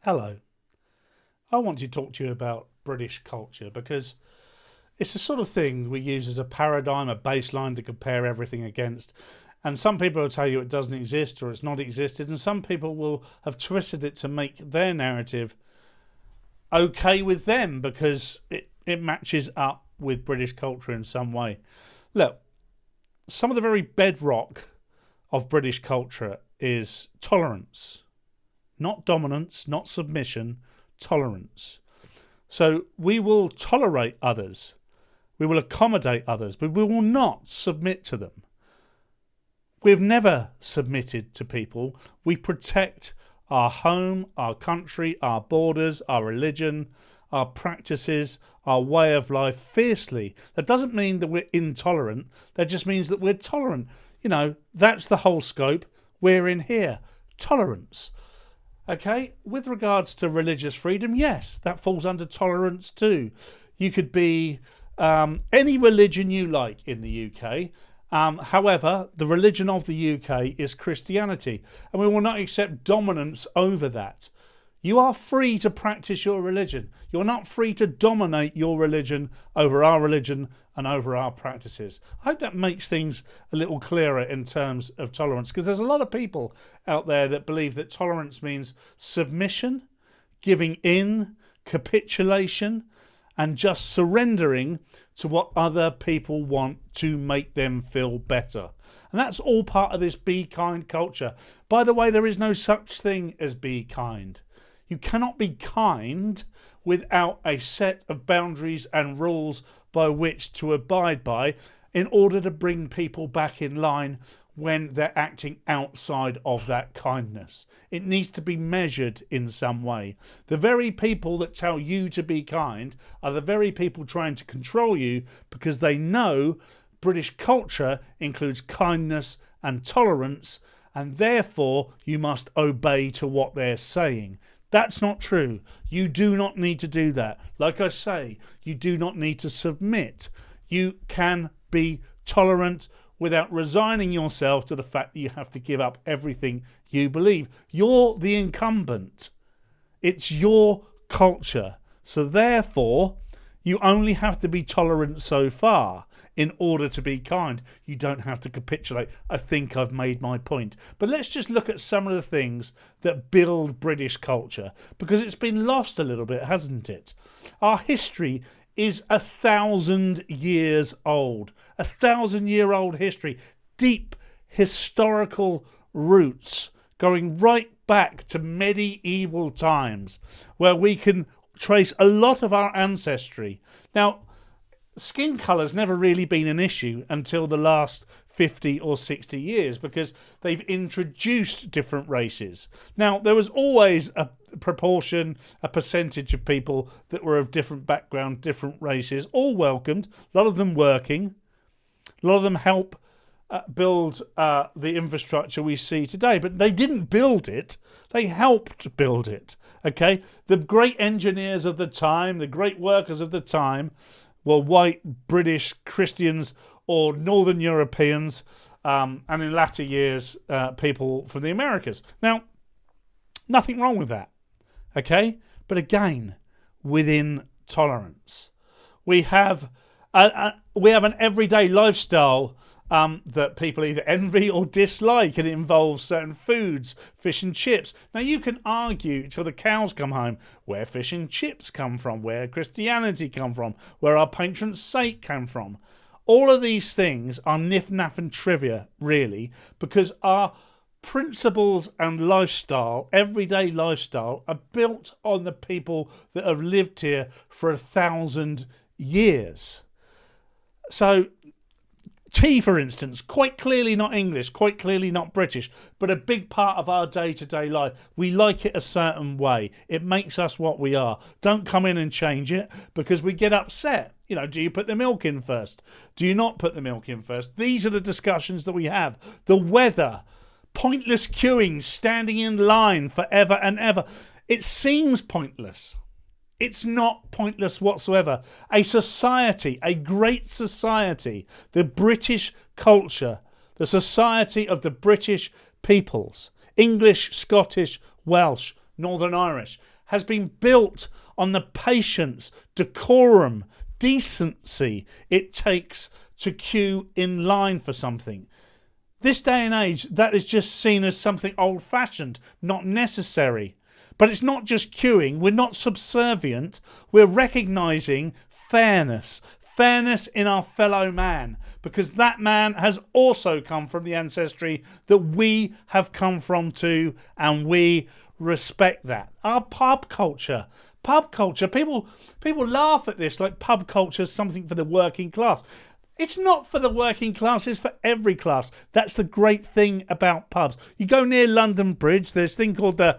Hello. I want to talk to you about British culture because it's the sort of thing we use as a paradigm, a baseline to compare everything against. And some people will tell you it doesn't exist or it's not existed, and some people will have twisted it to make their narrative okay with them because it matches up with British culture in some way. Look, some of the very bedrock of British culture is tolerance. Not dominance, not submission, tolerance. So we will tolerate others, we will accommodate others, but we will not submit to them. We've never submitted to people. We protect our home, our country, our borders, our religion, our practices, our way of life fiercely. That doesn't mean that we're intolerant. That just means that we're tolerant. That's the whole scope. We're in here. Tolerance. Okay, with regards to religious freedom, yes, that falls under tolerance too. You could be any religion you like in the UK. However, the religion of the UK is Christianity, and we will not accept dominance over that. You are free to practice your religion. You're not free to dominate your religion over our religion and over our practices. I hope that makes things a little clearer in terms of tolerance, because there's a lot of people out there that believe that tolerance means submission, giving in, capitulation, and just surrendering to what other people want to make them feel better. And that's all part of this be kind culture. By the way, there is no such thing as be kind. You cannot be kind without a set of boundaries and rules by which to abide by in order to bring people back in line when they're acting outside of that kindness. It needs to be measured in some way. The very people that tell you to be kind are the very people trying to control you, because they know British culture includes kindness and tolerance, and therefore you must obey to what they're saying. That's not true. You do not need to do that. Like I say, you do not need to submit. You can be tolerant without resigning yourself to the fact that you have to give up everything you believe. You're the incumbent. It's your culture. So therefore, you only have to be tolerant so far in order to be kind. You don't have to capitulate. I think I've made my point. But let's just look at some of the things that build British culture, because it's been lost a little bit, hasn't it? Our history is 1,000 years old. 1,000-year-old history. Deep historical roots going right back to medieval times, where we can trace a lot of our ancestry. Now, skin colour's never really been an issue until the last 50 or 60 years, because they've introduced different races. Now, there was always a proportion, a percentage of people that were of different background, different races, all welcomed, a lot of them working, a lot of them help build the infrastructure we see today. But they didn't build it, they helped build it. Okay, the great engineers of the time, the great workers of the time, were white British Christians or Northern Europeans, and in latter years, people from the Americas. Now, nothing wrong with that, okay? But again, within tolerance, we have an everyday lifestyle that people either envy or dislike, and it involves certain foods, fish and chips. Now, you can argue till the cows come home where fish and chips come from, where Christianity come from, where our patron saint came from. All of these things are niff-naff and trivia, really, because our principles and lifestyle, everyday lifestyle, are built on the people that have lived here for 1,000 years. So, tea, for instance, quite clearly not English, quite clearly not British, but a big part of our day-to-day life. We like it a certain way. It makes us what we are. Don't come in and change it, because we get upset. Do you put the milk in first? Do you not put the milk in first? These are the discussions that we have. The weather, pointless queuing, standing in line forever and ever. It seems pointless. It's not pointless whatsoever. A society, a great society, the British culture, the society of the British peoples, English, Scottish, Welsh, Northern Irish, has been built on the patience, decorum, decency it takes to queue in line for something. This day and age, that is just seen as something old-fashioned, not necessary. But it's not just queuing. We're not subservient. We're recognising fairness. Fairness in our fellow man. Because that man has also come from the ancestry that we have come from too. And we respect that. Our pub culture. People laugh at this like pub culture is something for the working class. It's not for the working class, it's for every class. That's the great thing about pubs. You go near London Bridge, there's a thing called the,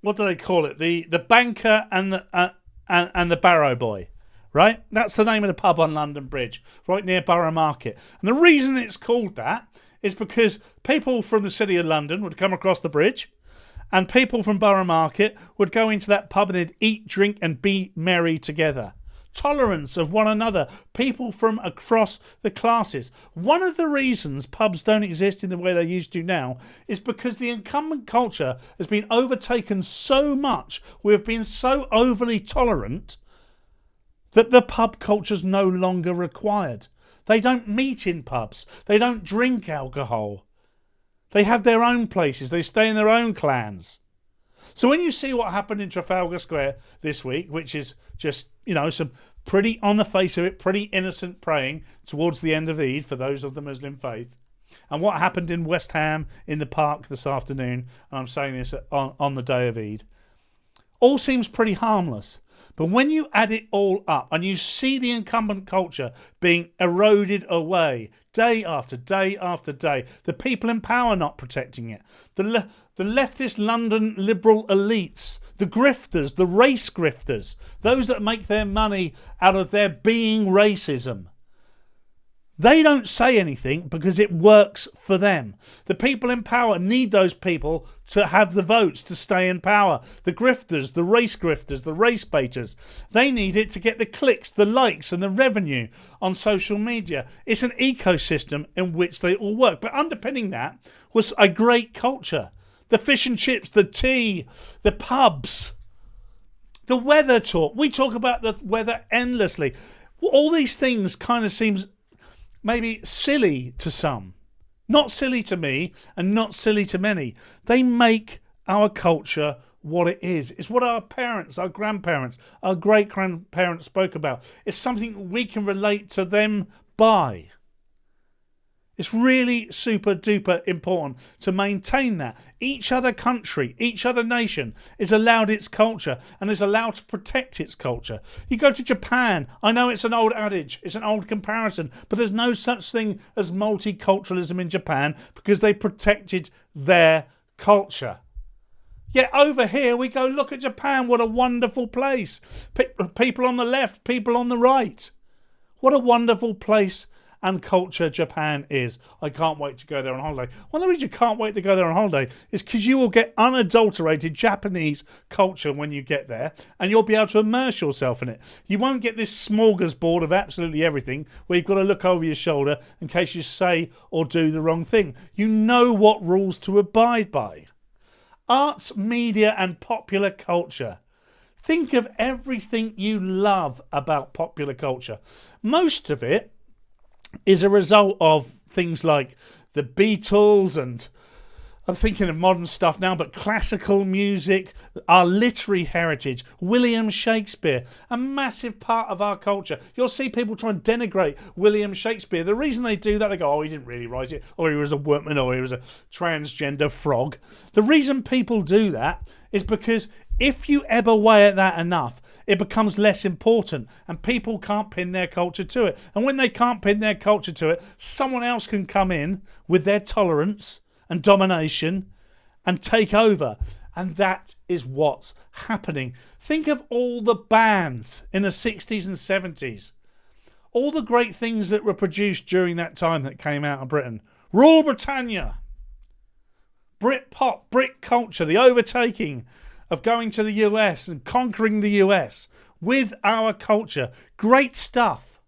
what do they call it? The banker and the barrow boy, right? That's the name of the pub on London Bridge, right near Borough Market. And the reason it's called that is because people from the City of London would come across the bridge, and people from Borough Market would go into that pub and they'd eat, drink and be merry together. Tolerance of one another, people from across the classes. One of the reasons pubs don't exist in the way they used to now is because the incumbent culture has been overtaken so much, we've been so overly tolerant that the pub culture's no longer required. They don't meet in pubs, they don't drink alcohol, they have their own places, they stay in their own clans. So when you see what happened in Trafalgar Square this week, which is just, some pretty, on the face of it, pretty innocent praying towards the end of Eid for those of the Muslim faith, and what happened in West Ham in the park this afternoon, and I'm saying this on the day of Eid, all seems pretty harmless. But when you add it all up and you see the incumbent culture being eroded away day after day after day, the people in power not protecting it, the leftist London liberal elites, the grifters, the race grifters, those that make their money out of their being racism, they don't say anything because it works for them. The people in power need those people to have the votes to stay in power. The grifters, the race baiters, they need it to get the clicks, the likes and the revenue on social media. It's an ecosystem in which they all work. But underpinning that was a great culture. The fish and chips, the tea, the pubs, the weather talk. We talk about the weather endlessly. All these things kind of seems maybe silly to some. Not silly to me and not silly to many. They make our culture what it is. It's what our parents, our grandparents, our great-grandparents spoke about. It's something we can relate to them by. It's really super duper important to maintain that. Each other country, each other nation is allowed its culture and is allowed to protect its culture. You go to Japan, I know it's an old adage, it's an old comparison, but there's no such thing as multiculturalism in Japan because they protected their culture. Yet over here we go, look at Japan, what a wonderful place. People on the left, people on the right. What a wonderful place and culture Japan is. I can't wait to go there on holiday. One of the reasons you can't wait to go there on holiday is because you will get unadulterated Japanese culture when you get there, and you'll be able to immerse yourself in it. You won't get this smorgasbord of absolutely everything where you've got to look over your shoulder in case you say or do the wrong thing. You know what rules to abide by. Arts, media and popular culture. Think of everything you love about popular culture. Most of it is a result of things like the Beatles, and I'm thinking of modern stuff now, but classical music, our literary heritage, William Shakespeare, a massive part of our culture. You'll see people try and denigrate William Shakespeare. The reason they do that, they go, oh, he didn't really write it, or he was a workman, or he was a transgender frog. The reason people do that is because if you ebb away at that enough, it becomes less important and people can't pin their culture to it. And when they can't pin their culture to it, someone else can come in with their tolerance and domination and take over. And that is what's happening. Think of all the bands in the 60s and 70s. All the great things that were produced during that time that came out of Britain. Rule Britannia. Britpop, Brit culture, the overtaking of going to the US and conquering the US with our culture. Great stuff.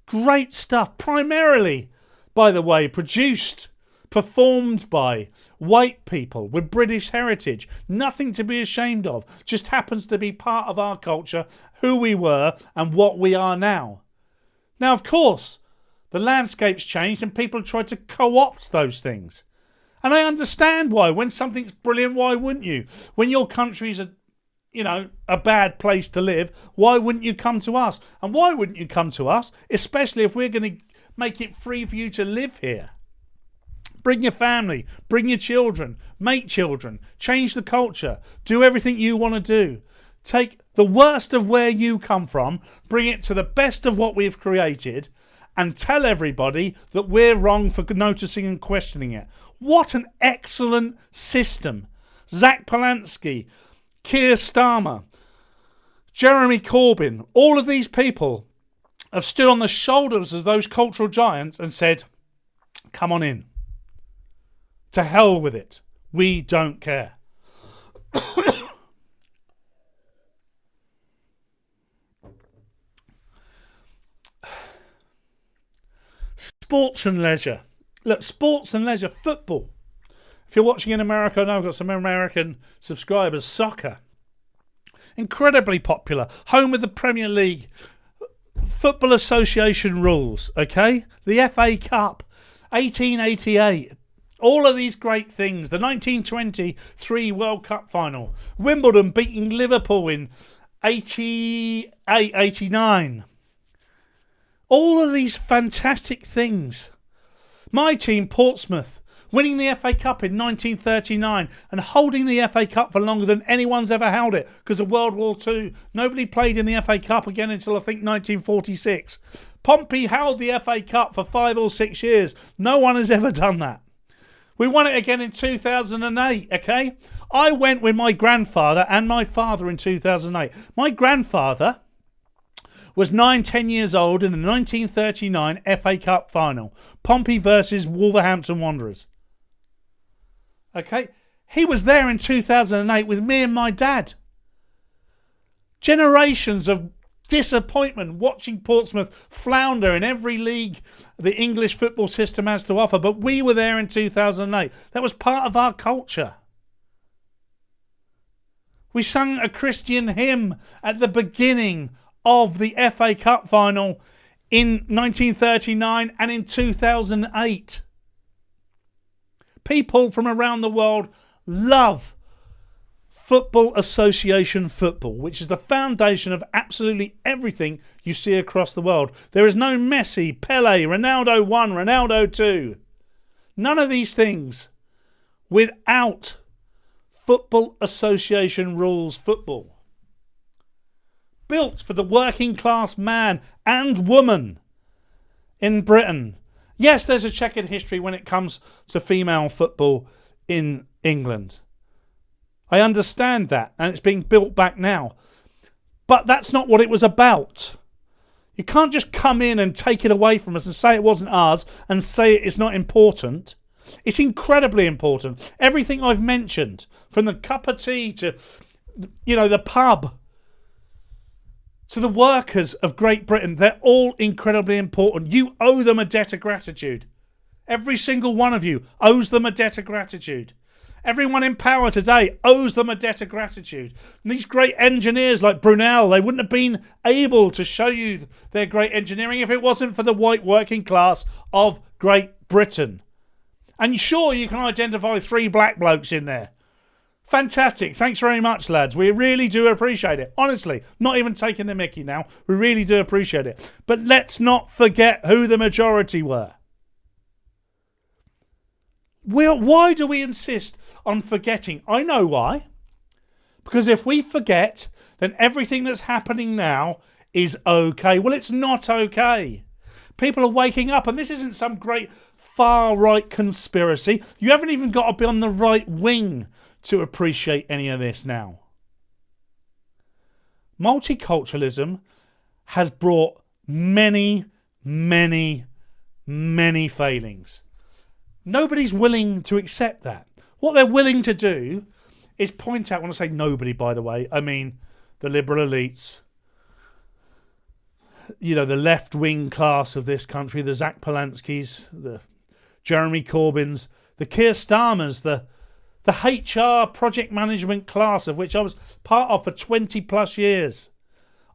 Great stuff. Primarily, by the way, produced performed by white people with British heritage. Nothing to be ashamed of. Just happens to be part of our culture, who we were and what we are now. Now, of course, the landscape's changed and people try to co-opt those things. And I understand why. When something's brilliant, why wouldn't you? When your country's a bad place to live, why wouldn't you come to us? And why wouldn't you come to us? Especially if we're going to make it free for you to live here. Bring your family, bring your children, make children, change the culture, do everything you want to do. Take the worst of where you come from, bring it to the best of what we've created, and tell everybody that we're wrong for noticing and questioning it. What an excellent system. Zach Polanski, Keir Starmer, Jeremy Corbyn, all of these people have stood on the shoulders of those cultural giants and said, come on in. To hell with it. We don't care. Sports and leisure. Look, sports and leisure, football. If you're watching in America, I know I've got some American subscribers. Soccer. Incredibly popular. Home with the Premier League. Football Association rules, okay? The FA Cup. 1888. All of these great things. The 1923 World Cup final. Wimbledon beating Liverpool in 88, 89. All of these fantastic things. My team, Portsmouth, winning the FA Cup in 1939 and holding the FA Cup for longer than anyone's ever held it because of World War II. Nobody played in the FA Cup again until I think 1946. Pompey held the FA Cup for 5 or 6 years. No one has ever done that. We won it again in 2008, okay? I went with my grandfather and my father in 2008. My grandfather was 9-10 years old in the 1939 FA Cup final. Pompey versus Wolverhampton Wanderers. Okay? He was there in 2008 with me and my dad. Generations of disappointment watching Portsmouth flounder in every league the English football system has to offer. But we were there in 2008. That was part of our culture. We sang a Christian hymn at the beginning of the FA Cup final in 1939 and in 2008. People from around the world love Football Association football, which is the foundation of absolutely everything you see across the world. There is no Messi, Pele, Ronaldo 1, Ronaldo 2. None of these things without Football Association rules football. Built for the working class man and woman in Britain. Yes, there's a checkered history when it comes to female football in England. I understand that, and it's being built back now. But that's not what it was about. You can't just come in and take it away from us and say it wasn't ours and say it's not important. It's incredibly important. Everything I've mentioned, from the cup of tea to, the pub, to the workers of Great Britain, they're all incredibly important. You owe them a debt of gratitude. Every single one of you owes them a debt of gratitude. Everyone in power today owes them a debt of gratitude. And these great engineers like Brunel, they wouldn't have been able to show you their great engineering if it wasn't for the white working class of Great Britain. And sure, you can identify 3 black blokes in there. Fantastic. Thanks very much, lads. We really do appreciate it. Honestly, not even taking the mickey now. We really do appreciate it. But let's not forget who the majority were. Why do we insist on forgetting? I know why. Because if we forget, then everything that's happening now is okay. Well, it's not okay. People are waking up, and this isn't some great far-right conspiracy. You haven't even got to be on the right wing to appreciate any of this now. Multiculturalism has brought many, many, many failings. Nobody's willing to accept that. What they're willing to do is point out, when I say nobody, by the way, I mean the liberal elites, the left-wing class of this country, the Zach Polanskis, the Jeremy Corbyns. the Keir Starmers, the HR project management class of which I was part of for 20 plus years.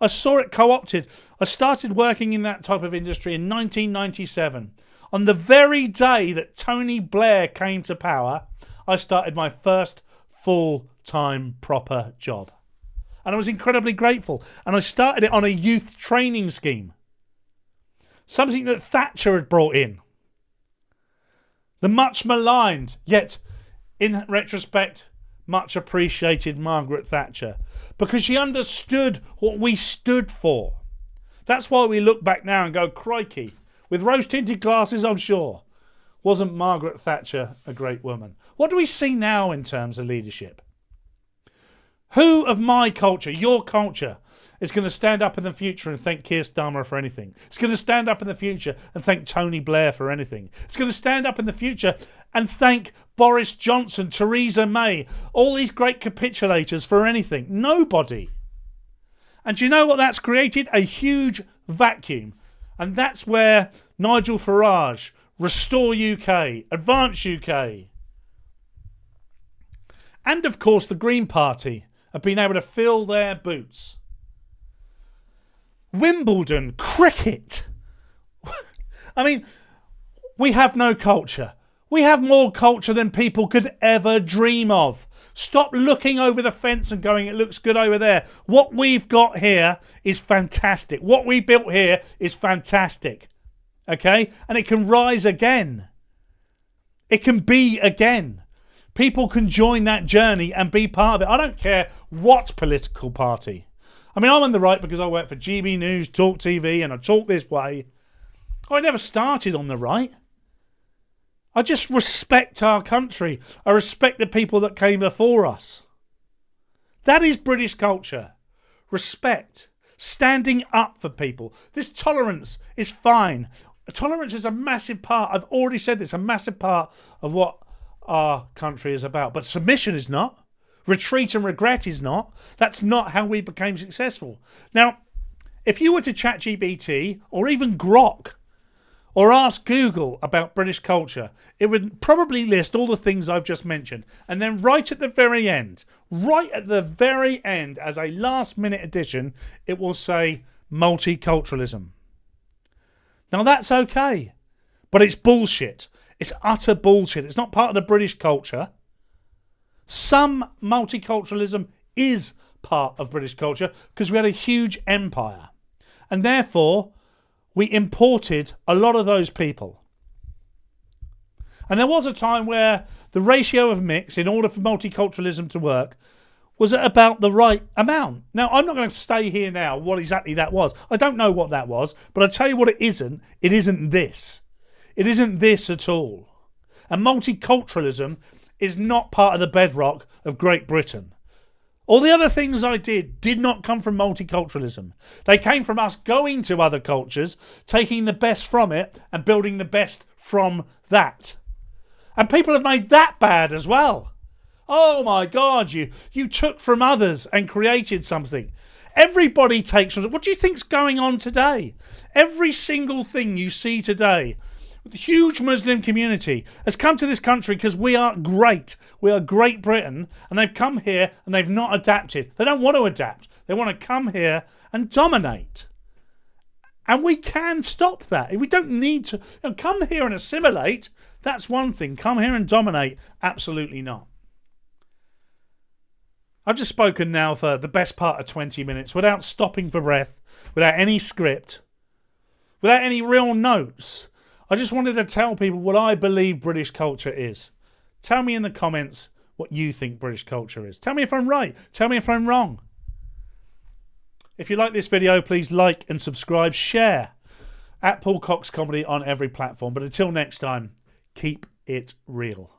I saw it co-opted. I started working in that type of industry in 1997. On the very day that Tony Blair came to power, I started my first full-time proper job. And I was incredibly grateful. And I started it on a youth training scheme. Something that Thatcher had brought in. The much maligned, yet in retrospect, much appreciated Margaret Thatcher. Because she understood what we stood for. That's why we look back now and go, crikey. With rose-tinted glasses, I'm sure. Wasn't Margaret Thatcher a great woman? What do we see now in terms of leadership? Who of my culture, your culture, is going to stand up in the future and thank Keir Starmer for anything? It's going to stand up in the future and thank Tony Blair for anything. It's going to stand up in the future and thank Boris Johnson, Theresa May, all these great capitulators for anything. Nobody. And do you know what that's created? A huge vacuum. And that's where Nigel Farage, Restore UK, Advance UK, and of course the Green Party have been able to fill their boots. Wimbledon, cricket. I mean, we have no culture. We have more culture than people could ever dream of. Stop looking over the fence and going, it looks good over there. What we've got here is fantastic. What we built here is fantastic. Okay? And it can rise again. It can be again. People can join that journey and be part of it. I don't care what political party. I mean, I'm on the right because I work for GB News, Talk TV, and I talk this way. I never started on the right. I just respect our country. I respect the people that came before us. That is British culture. Respect. Standing up for people. This tolerance is fine. Tolerance is a massive part. I've already said this. A massive part of what our country is about. But submission is not. Retreat and regret is not. That's not how we became successful. Now, if you were to chat GPT or even Grok or ask Google about British culture, it would probably list all the things I've just mentioned. And then right at the very end, as a last minute addition, it will say multiculturalism. Now that's okay, but it's bullshit. It's utter bullshit. It's not part of the British culture. Some multiculturalism is part of British culture because we had a huge empire. And therefore, we imported a lot of those people. And there was a time where the ratio of mix, in order for multiculturalism to work, was at about the right amount. Now, I'm not going to stay here now what exactly that was. I don't know what that was, but I'll tell you what it isn't. It isn't this. It isn't this at all. And multiculturalism is not part of the bedrock of Great Britain. All the other things I did not come from multiculturalism. They came from us going to other cultures, taking the best from it and building the best from that. And people have made that bad as well. Oh my God, you took from others and created something. Everybody takes from... What do you think's going on today? Every single thing you see today, the huge Muslim community has come to this country because we are great. We are Great Britain, and they've come here and they've not adapted. They don't want to adapt. They want to come here and dominate. And we can stop that. We don't need to come here and assimilate. That's one thing. Come here and dominate. Absolutely not. I've just spoken now for the best part of 20 minutes without stopping for breath, without any script, without any real notes. I just wanted to tell people what I believe British culture is. Tell me in the comments what you think British culture is. Tell me if I'm right. Tell me if I'm wrong. If you like this video, please like and subscribe. Share at Paul Cox Comedy on every platform. But until next time, keep it real.